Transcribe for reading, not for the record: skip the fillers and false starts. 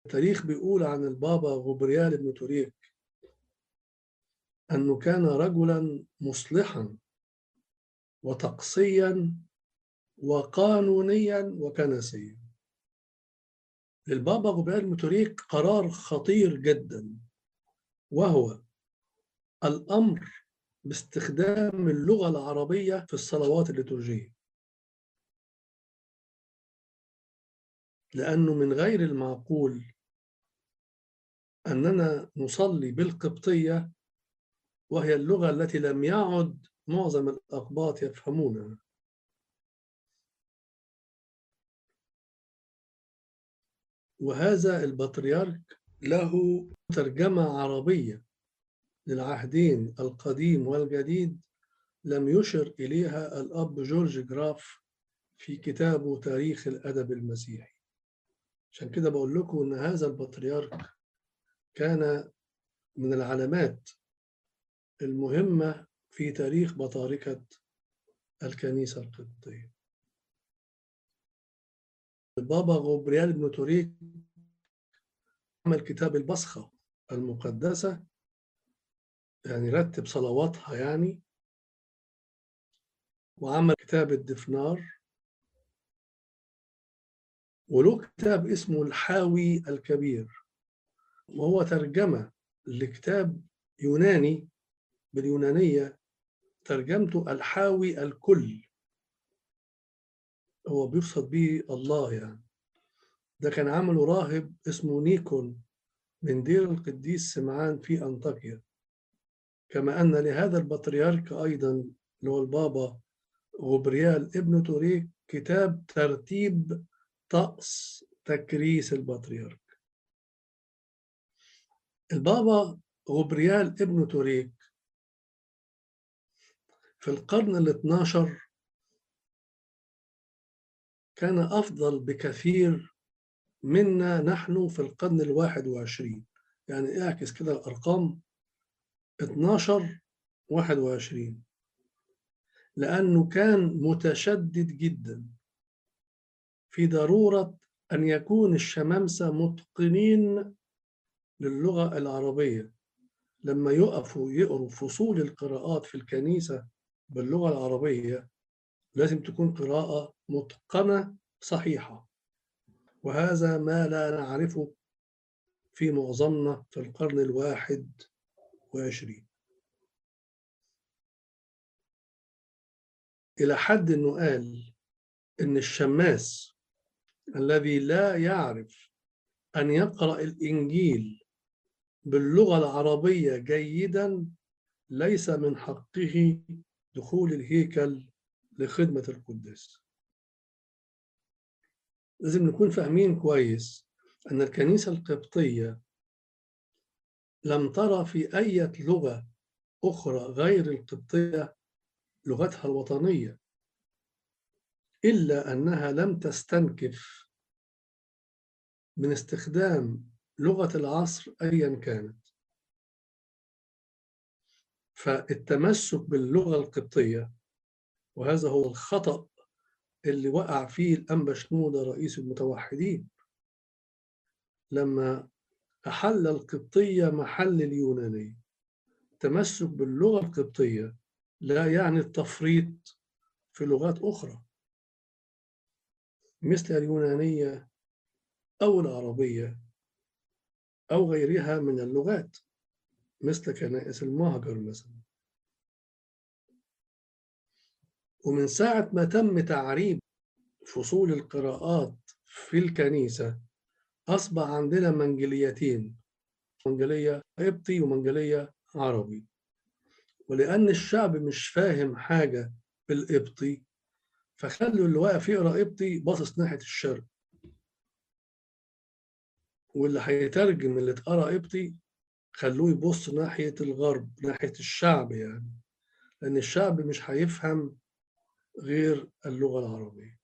التاريخ بيقول عن البابا غبريال بن توريك أنه كان رجلا مصلحا وتقصيا وقانونيا وكنسيا. للبابا غبريال بن توريك قرار خطير جدا، وهو الأمر باستخدام اللغة العربية في الصلوات الليتورجية، لأنه من غير المعقول أننا نصلي بالقبطية وهي اللغة التي لم يعد معظم الأقباط يفهمونها. وهذا البطريرك له ترجمة عربية للعهدين القديم والجديد لم يشر إليها الأب جورج جراف في كتابه تاريخ الأدب المسيحي. عشان كده بقول لكم إن هذا البطريرك كان من العلامات المهمة في تاريخ بطاركة الكنيسة القبطية. البابا غبريال بن توريك عمل كتاب البصخة المقدسة، يعني رتب صلواتها يعني، وعمل كتاب الدفنار، وله كتاب اسمه الحاوي الكبير، وهو ترجمة لكتاب يوناني باليونانية ترجمته الحاوي الكل، هو بيقصد به الله يعني. ده كان عمله راهب اسمه نيكون من دير القديس سمعان في أنطاكيا. كما أن لهذا البطريرك أيضا اللي هو البابا غبريال ابن توريك كتاب ترتيب طقس تكريس البطريرك. البابا غبريال ابن توريك في القرن ال12 كان أفضل بكثير منا نحن في القرن ال21. يعني اعكس كده الأرقام 12 21، لأنه كان متشدد جدا في ضرورة أن يكون الشمامسة متقنين للغة العربية. لما يقفوا يقروا فصول القراءات في الكنيسة باللغة العربية لازم تكون قراءة متقنة صحيحة، وهذا ما لا نعرفه في معظمنا في القرن ال21، إلى حد أنه قال إن الشماس الذي لا يعرف أن يقرأ الإنجيل باللغة العربية جيدا ليس من حقه دخول الهيكل لخدمة القداس. لازم نكون فاهمين كويس أن الكنيسة القبطية لم ترى في أي لغة أخرى غير القبطية لغتها الوطنية، إلا أنها لم تستنكف من استخدام لغة العصر أيا كانت. فالتمسك باللغة القبطية، وهذا هو الخطأ اللي وقع فيه الأنبا شنودة رئيس المتوحدين لما أحل القبطية محل اليونانية. التمسك باللغة القبطية لا يعني التفريط في لغات أخرى مثل اليونانية أو العربية أو غيرها من اللغات مثل كنائس المهجر مثلا. ومن ساعة ما تم تعريب فصول القراءات في الكنيسة أصبح عندنا منجليتين، منجلية قبطي ومنجلية عربي. ولأن الشعب مش فاهم حاجة بالقبطي فخلوا اللي واقف يقرأ قبطي باصص ناحية الشرق، واللي هيترجم اللي اتقرأ قبطي خلوه يبص ناحية الغرب، ناحية الشعب يعني، لأن الشعب مش هيفهم غير اللغة العربية.